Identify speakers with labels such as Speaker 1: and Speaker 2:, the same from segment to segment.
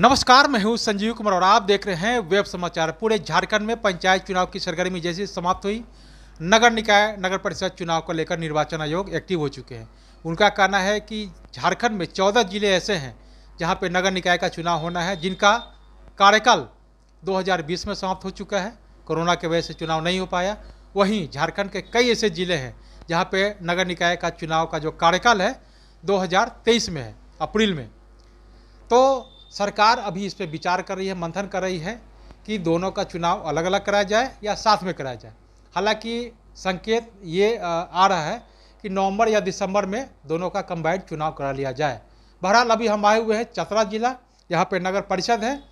Speaker 1: नमस्कार, मैं हूं संजीव कुमार और आप देख रहे हैं वेब समाचार। पूरे झारखंड में पंचायत चुनाव की सरगर्मी जैसी समाप्त हुई। नगर निकाय नगर परिषद चुनाव को लेकर निर्वाचन आयोग एक्टिव हो चुके हैं। उनका कहना है कि झारखंड में 14 जिले ऐसे हैं जहां पे नगर निकाय का चुनाव होना है, जिनका कार्यकाल 2020 में समाप्त हो चुका है। कोरोना की वजह से चुनाव नहीं हो पाया। वहीं झारखंड के कई ऐसे जिले हैं जहाँ पे नगर निकाय का चुनाव का जो कार्यकाल है 2023 में है, अप्रैल में। तो सरकार अभी इस पर विचार कर रही है, मंथन कर रही है कि दोनों का चुनाव अलग अलग कराया जाए या साथ में कराया जाए। हालांकि संकेत ये आ रहा है कि नवंबर या दिसंबर में दोनों का कंबाइंड चुनाव करा लिया जाए। बहरहाल अभी हम आए हुए हैं चतरा जिला, यहाँ पे नगर परिषद है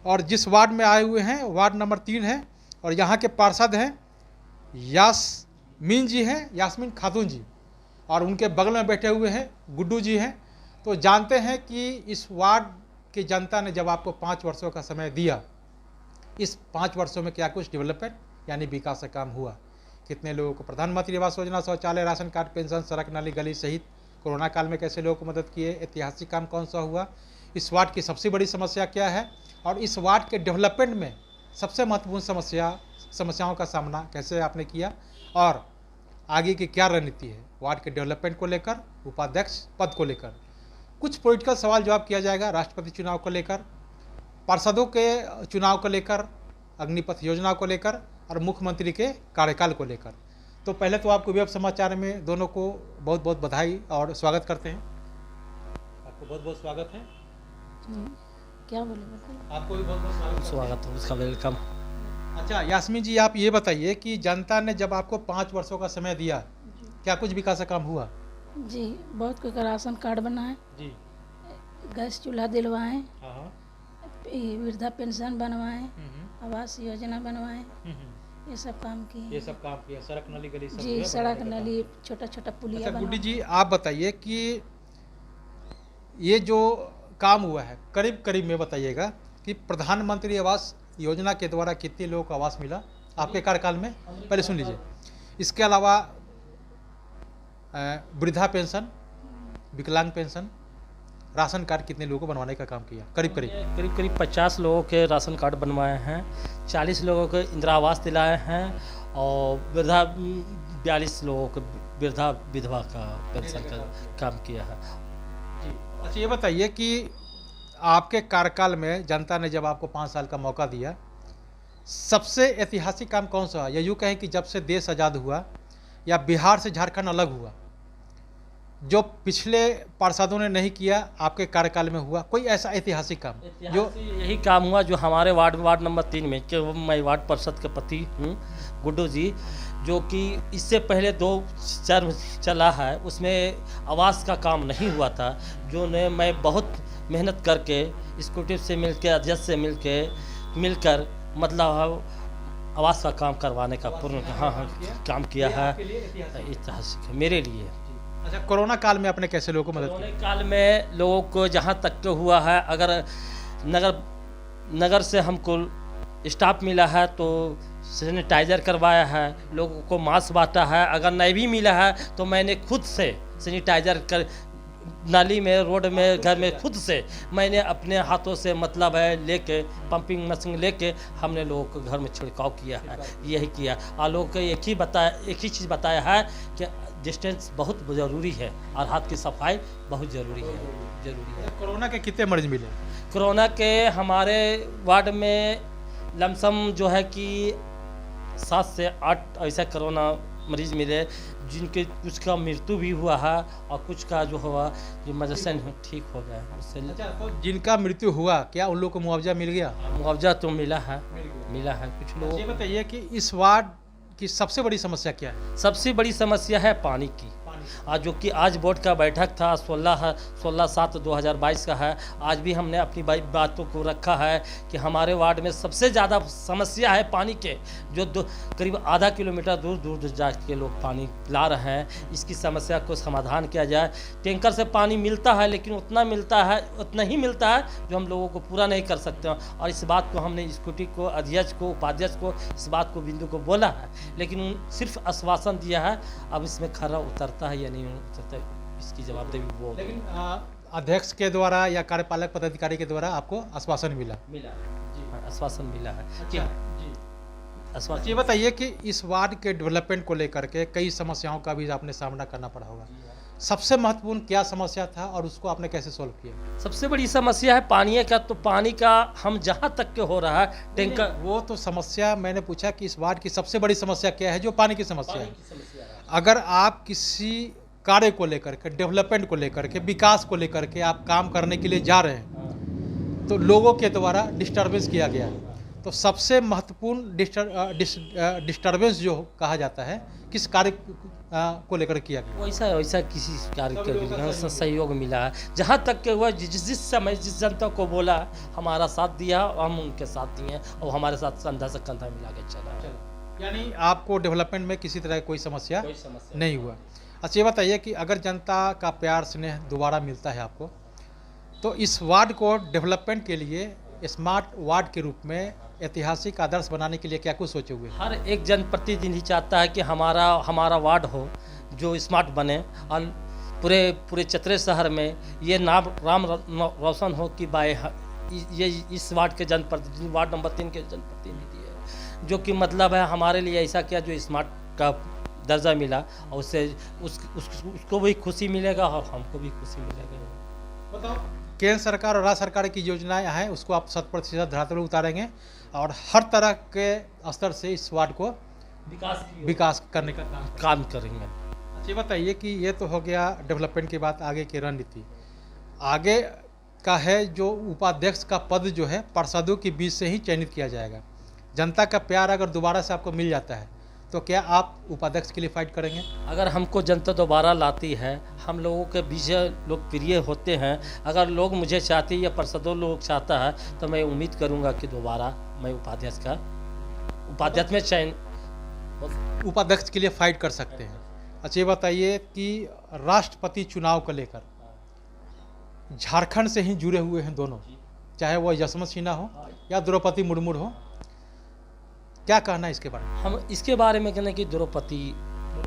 Speaker 1: और जिस वार्ड में आए हुए हैं वार्ड नंबर 3 है और यहाँ के पार्षद हैं यास्मीन जी हैं, यास्मीन खातून जी, और उनके बगल में बैठे हुए हैं गुड्डू जी हैं। तो जानते हैं कि इस वार्ड कि जनता ने जब आपको 5 वर्षों का समय दिया, इस 5 वर्षों में क्या कुछ डेवलपमेंट यानी विकास का काम हुआ, कितने लोगों को प्रधानमंत्री आवास योजना, शौचालय, राशन कार्ड, पेंशन, सड़क, नाली, गली सहित कोरोना काल में कैसे लोगों को मदद किए, ऐतिहासिक काम कौन सा हुआ, इस वार्ड की सबसे बड़ी समस्या क्या है और इस वार्ड के डेवलपमेंट में सबसे महत्वपूर्ण समस्याओं का सामना कैसे आपने किया और आगे की क्या रणनीति है वार्ड के डेवलपमेंट को लेकर, उपाध्यक्ष पद को लेकर। कुछ पॉलिटिकल सवाल जवाब किया जाएगा राष्ट्रपति चुनाव को लेकर, पार्षदों के चुनाव को लेकर, अग्निपथ योजना को लेकर और मुख्यमंत्री के कार्यकाल को लेकर। तो पहले तो आपको वेब समाचार में दोनों को बहुत बहुत बधाई और स्वागत करते हैं। आपको बहुत बहुत स्वागत है।
Speaker 2: क्या बोले
Speaker 1: आपको भी बहुत बहुत
Speaker 3: स्वागत है, उसका वेलकम।
Speaker 1: अच्छा यास्मीन जी, आप ये बताइए कि जनता ने जब आपको 5 वर्षों का समय दिया, क्या कुछ विकास का काम हुआ?
Speaker 2: जी, बहुत कोई का राशन कार्ड बनाए
Speaker 1: जी,
Speaker 2: गैस चूल्हा दिलवाएं,
Speaker 1: हाँ,
Speaker 2: वृद्धा पेंशन बनवाएं, आवास योजना बनवाएं, ये सब काम किए।
Speaker 1: ये सब काम किया, सड़क नाली गली सब
Speaker 2: जी,
Speaker 1: हुआ,
Speaker 2: सड़क
Speaker 1: बनाने का काम
Speaker 2: नली,
Speaker 1: किया।
Speaker 2: छोटा छोटा पुलिया
Speaker 1: अच्छा गुड्डी
Speaker 2: बनवा।
Speaker 1: जी, आप बताइए कि ये जो काम हुआ है करीब करीब में बताइएगा कि प्रधानमंत्री आवास योजना के द्वारा कितने लोगों को आवास मिला आपके कार्यकाल में, पहले सुन लीजिए। इसके अलावा वृद्धा पेंशन, विकलांग पेंशन, राशन कार्ड कितने लोगों को बनवाने का काम किया? करीब करीब
Speaker 3: 50 लोगों के राशन कार्ड बनवाए हैं, 40 लोगों को इंदिरा आवास दिलाए हैं और वृद्धा 42 लोगों को वृद्धा विधवा का पेंशन का काम किया है।
Speaker 1: अच्छा ये बताइए कि आपके कार्यकाल में जनता ने जब आपको 5 साल का मौका दिया, सबसे ऐतिहासिक काम कौन सा? या यूँ कहें कि जब से देश आज़ाद हुआ या बिहार से झारखंड अलग हुआ, जो पिछले पार्षदों ने नहीं किया आपके कार्यकाल में हुआ, कोई ऐसा ऐतिहासिक काम जो?
Speaker 3: यही काम हुआ जो हमारे वार्ड नंबर 3 में, कि मैं वार्ड पार्षद के पति हूँ गुड्डू जी, जो कि इससे पहले 2 टर्म चला है, उसमें आवास का काम नहीं हुआ था, जो ने मैं बहुत मेहनत करके एक्जीक्यूटिव से मिलकर, अध्यक्ष से मिलकर मतलब आवास का काम करवाने का पूर्ण काम किया है। ऐतिहासिक है मेरे लिए।
Speaker 1: अच्छा, कोरोना काल में आपने कैसे लोगों को मदद की?
Speaker 3: कोरोना काल में लोगों को जहाँ तक के हुआ है, अगर नगर से हमको स्टाफ मिला है तो सैनिटाइज़र करवाया है, लोगों को मास्क बांटा है, अगर नहीं भी मिला है तो मैंने खुद से सैनिटाइज़र कर नाली में, रोड में, घर में खुद से मैंने अपने हाथों से मतलब है लेके पंपिंग मशीन लेके हमने लोगों को घर में छिड़काव किया है। यही किया और लोगों को एक ही चीज़ बताया है कि डिस्टेंस बहुत ज़रूरी है और हाथ की सफाई बहुत ज़रूरी है।
Speaker 1: कोरोना के कितने मरीज मिले?
Speaker 3: कोरोना के हमारे वार्ड में लमसम जो है कि 7 से 8 ऐसा कोरोना मरीज मिले, जिनके कुछ का मृत्यु भी हुआ है और कुछ का जो हुआ जो मजसन ठीक हो गया उससे।
Speaker 1: अच्छा, तो जिनका मृत्यु हुआ क्या उन लोगों को मुआवजा मिल गया?
Speaker 3: मुआवजा तो मिला है कुछ लोगों।
Speaker 1: ये बताइए कि इस वार्ड की सबसे बड़ी समस्या क्या है?
Speaker 3: सबसे बड़ी समस्या है पानी की, जो कि आज बोर्ड का बैठक था 16/7/2022 का है। आज भी हमने अपनी बातों को रखा है कि हमारे वार्ड में सबसे ज़्यादा समस्या है पानी के, जो करीब आधा किलोमीटर दूर जाके लोग पानी ला रहे हैं। इसकी समस्या को समाधान किया जाए। टैंकर से पानी मिलता है लेकिन उतना ही मिलता है जो हम लोगों को पूरा नहीं कर सकते हैं। और इस बात को हमने एक्जीक्यूटिव को, अध्यक्ष को, उपाध्यक्ष को इस बात को बिंदु को बोला है, लेकिन सिर्फ आश्वासन दिया है। अब इसमें खरा उतरता है या नहीं उतरता, इसकी जवाबदेही वो।
Speaker 1: लेकिन अध्यक्ष के द्वारा या कार्यपालक पदाधिकारी के द्वारा आपको आश्वासन मिला?
Speaker 3: मिला जी, आश्वासन मिला है कि
Speaker 1: जी।
Speaker 3: आश्वासन।
Speaker 1: ये बताइए कि इस वार्ड के डेवलपमेंट को लेकर के कई समस्याओं का भी आपने सामना करना पड़ा होगा। सबसे महत्वपूर्ण क्या समस्या था और उसको आपने कैसे सोल्व किया?
Speaker 3: सबसे बड़ी समस्या है पानी का। तो पानी का हम जहाँ तक के हो रहा है टैंकर,
Speaker 1: वो तो समस्या मैंने पूछा कि इस वार्ड की सबसे बड़ी समस्या क्या है, जो पानी की समस्या
Speaker 3: पानी
Speaker 1: है।
Speaker 3: की समस्या है।
Speaker 1: अगर आप किसी कार्य को लेकर के, डेवलपमेंट को लेकर के, विकास को लेकर के आप काम करने के लिए जा रहे हैं तो लोगों के द्वारा डिस्टर्बेंस किया गया है, तो सबसे महत्वपूर्ण डिस्टर्बेंस जो कहा जाता है किस कार्य को लेकर किया गया?
Speaker 3: वैसा किसी कार्य का सहयोग मिला है। जहाँ तक के हुआ जिस समय जिस जनता को बोला हमारा साथ दिया, हम उनके साथ दिए और हमारे साथ कंधा से कंधा मिला के चला।
Speaker 1: यानी आपको डेवलपमेंट में किसी तरह कोई समस्या
Speaker 3: समस्या
Speaker 1: नहीं हुआ। अच्छा ये बताइए कि अगर जनता का प्यार स्नेह दोबारा मिलता है आपको, तो इस वार्ड को डेवलपमेंट के लिए स्मार्ट वार्ड के रूप में ऐतिहासिक आदर्श बनाने के लिए क्या कुछ सोचे हुए?
Speaker 3: हर एक जनप्रतिनिधि चाहता है कि हमारा वार्ड हो जो स्मार्ट बने और पूरे चतरे शहर में ये नाम रोशन हो कि ये इस वार्ड के जनप्रतिनिधि, वार्ड नंबर 3 के जनप्रतिनिधि है, जो कि मतलब है हमारे लिए ऐसा किया जो स्मार्ट का दर्जा मिला और उससे उसको भी खुशी मिलेगा और हमको भी खुशी मिलेगा।
Speaker 1: बताओ, केंद्र सरकार और राज्य सरकार की योजनाएं हैं उसको आप 100% धरातल पर उतारेंगे और हर तरह के स्तर से इस वार्ड को विकास करने का
Speaker 3: काम करेंगे।
Speaker 1: अच्छा बताइए कि ये तो हो गया डेवलपमेंट की बात, आगे की रणनीति आगे का है। जो उपाध्यक्ष का पद जो है पार्षदों के बीच से ही चयनित किया जाएगा। जनता का प्यार अगर दोबारा से आपको मिल जाता है तो क्या आप उपाध्यक्ष के लिए फाइट करेंगे?
Speaker 3: अगर हमको जनता दोबारा लाती है, हम लोगों के बीच लोकप्रिय होते हैं, अगर लोग मुझे चाहते या पार्षदों लोग चाहता है तो मैं उम्मीद करूंगा कि दोबारा मैं उपाध्यक्ष में चयन
Speaker 1: उपाध्यक्ष के लिए फाइट कर सकते हैं। अच्छा ये बताइए कि राष्ट्रपति चुनाव को लेकर झारखंड से ही जुड़े हुए हैं दोनों, चाहे वो यशवंत सिन्हा हो या द्रौपदी मुर्मू हो, क्या कहना है इसके बारे में?
Speaker 3: हम इसके बारे में कहना कि द्रौपदी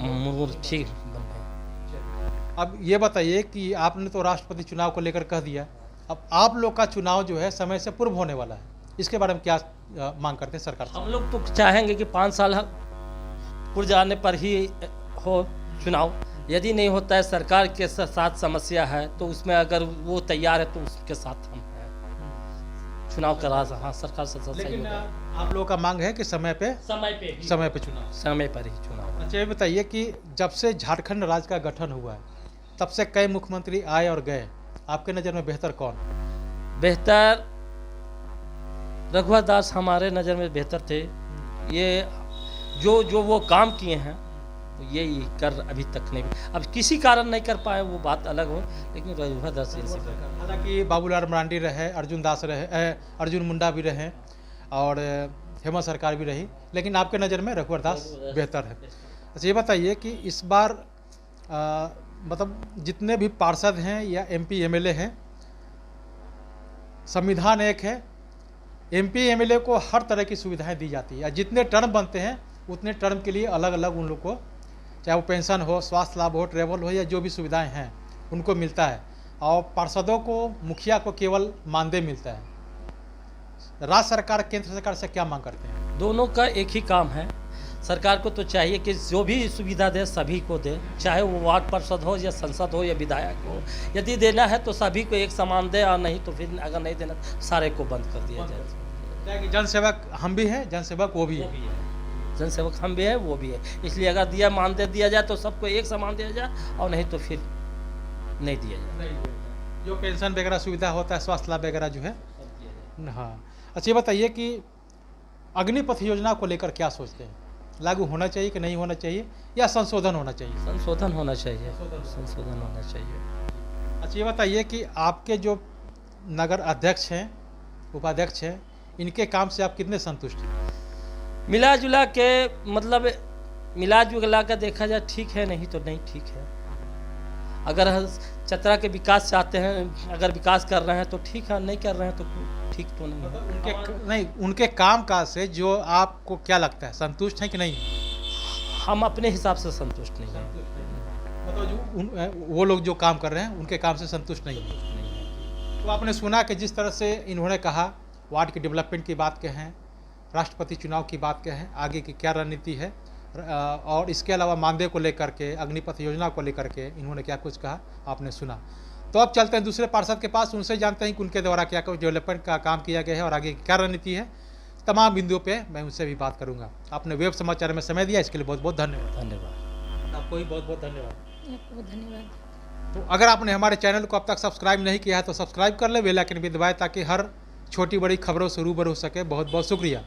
Speaker 3: मुर्मू ठीक बने।
Speaker 1: अब ये बताइए कि आपने तो राष्ट्रपति चुनाव को लेकर कह दिया, अब आप लोग का चुनाव जो है समय से पूर्व होने वाला है, इसके बारे में क्या मांग करते हैं सरकार से?
Speaker 3: हम लोग तो चाहेंगे कि 5 साल पूर्व जाने पर ही हो चुनाव। यदि नहीं होता है, सरकार के साथ समस्या है तो उसमें अगर वो तैयार है तो उसके साथ हम चुनाव करा। हाँ, सरकार से
Speaker 1: लेकिन आप लोगों का मांग है कि समय पे चुनाव,
Speaker 3: समय पर ही चुनाव।
Speaker 1: अच्छा ये बताइए कि जब से झारखंड राज्य का गठन हुआ है तब से कई मुख्यमंत्री आए और गए, आपके नज़र में बेहतर कौन?
Speaker 3: बेहतर रघुवर दास हमारे नज़र में बेहतर थे। ये जो वो काम किए हैं ये कर अभी तक नहीं, अब किसी कारण नहीं कर पाए वो बात अलग हो, लेकिन रघुवर दास
Speaker 1: हालांकि बाबूलाल मरांडी रहे, अर्जुन दास रहे, अर्जुन मुंडा भी रहे और हेमंत सरकार भी रही, लेकिन आपके नज़र में रघुवर दास बेहतर है। अच्छा ये बताइए कि इस बार मतलब जितने भी पार्षद हैं या MP MLA हैं, संविधान एक है, MP MLA को हर तरह की सुविधाएं दी जाती है। जितने टर्म बनते हैं उतने टर्म के लिए अलग अलग उन लोग को, चाहे वो पेंशन हो, स्वास्थ्य लाभ हो, ट्रेवल हो या जो भी सुविधाएं हैं उनको मिलता है। और पार्षदों को, मुखिया को केवल मानदेय मिलता है। राज्य सरकार केंद्र सरकार से क्या मांग करते हैं?
Speaker 3: दोनों का एक ही काम है। सरकार को तो चाहिए कि जो भी सुविधा दे सभी को दे, चाहे वो वार्ड पार्षद हो या संसद हो या विधायक हो। यदि देना है तो सभी को एक समान दे और नहीं तो फिर अगर नहीं देना सारे को बंद कर दिया जाए।
Speaker 1: जनसेवक हम भी हैं, जनसेवक वो भी है।
Speaker 3: जनसेवक हम भी है वो भी है, इसलिए अगर मानदेय दिया जाए तो सबको एक समान दिया जाए और नहीं तो फिर नहीं दिया जाए।
Speaker 1: जो पेंशन वगैरह सुविधा होता है, स्वास्थ्य लाभ वगैरह जो है। हाँ अच्छा ये बताइए कि अग्निपथ योजना को लेकर क्या सोचते हैं? लागू होना चाहिए कि नहीं होना चाहिए या संशोधन होना चाहिए?
Speaker 3: संशोधन होना चाहिए, संशोधन होना चाहिए।
Speaker 1: अच्छा ये बताइए कि आपके जो नगर अध्यक्ष हैं, उपाध्यक्ष हैं, इनके काम से आप कितने संतुष्ट हैं?
Speaker 3: मिला जुला के मतलब मिला जुला कर देखा जाए ठीक है, नहीं तो नहीं ठीक है। अगर चतरा के विकास चाहते हैं, अगर विकास कर रहे हैं तो ठीक है, नहीं कर रहे हैं तो ठीक तो नहीं है।
Speaker 1: उनके काम काज से जो आपको क्या लगता है, संतुष्ट हैं कि नहीं?
Speaker 3: हम अपने हिसाब से संतुष्ट नहीं हैं।
Speaker 1: मतलब वो लोग जो काम कर रहे हैं उनके काम से संतुष्ट नहीं है। तो आपने सुना कि जिस तरह से इन्होंने कहा वार्ड के डेवलपमेंट की बात कहें, राष्ट्रपति चुनाव की बात कहें, आगे की क्या रणनीति है, और इसके अलावा मानदेय को लेकर के, अग्निपथ योजना को लेकर के इन्होंने क्या कुछ कहा आपने सुना। तो अब चलते हैं दूसरे पार्षद के पास, उनसे जानते हैं कि उनके द्वारा क्या कुछ डेवलपमेंट का काम किया गया है और आगे क्या रणनीति है। तमाम बिंदुओं पे मैं उनसे भी बात करूंगा। आपने वेब समाचार में समय दिया, इसके लिए बहुत बहुत धन्यवाद।
Speaker 3: धन्यवाद।
Speaker 1: आपको भी बहुत बहुत धन्यवाद।
Speaker 2: आपको धन्यवाद।
Speaker 1: तो अगर आपने हमारे चैनल को अब तक सब्सक्राइब नहीं किया है तो सब्सक्राइब कर ले, बेल आइकन भी दबाएं ताकि हर छोटी बड़ी खबरों से रूबरू हो सके। बहुत बहुत शुक्रिया।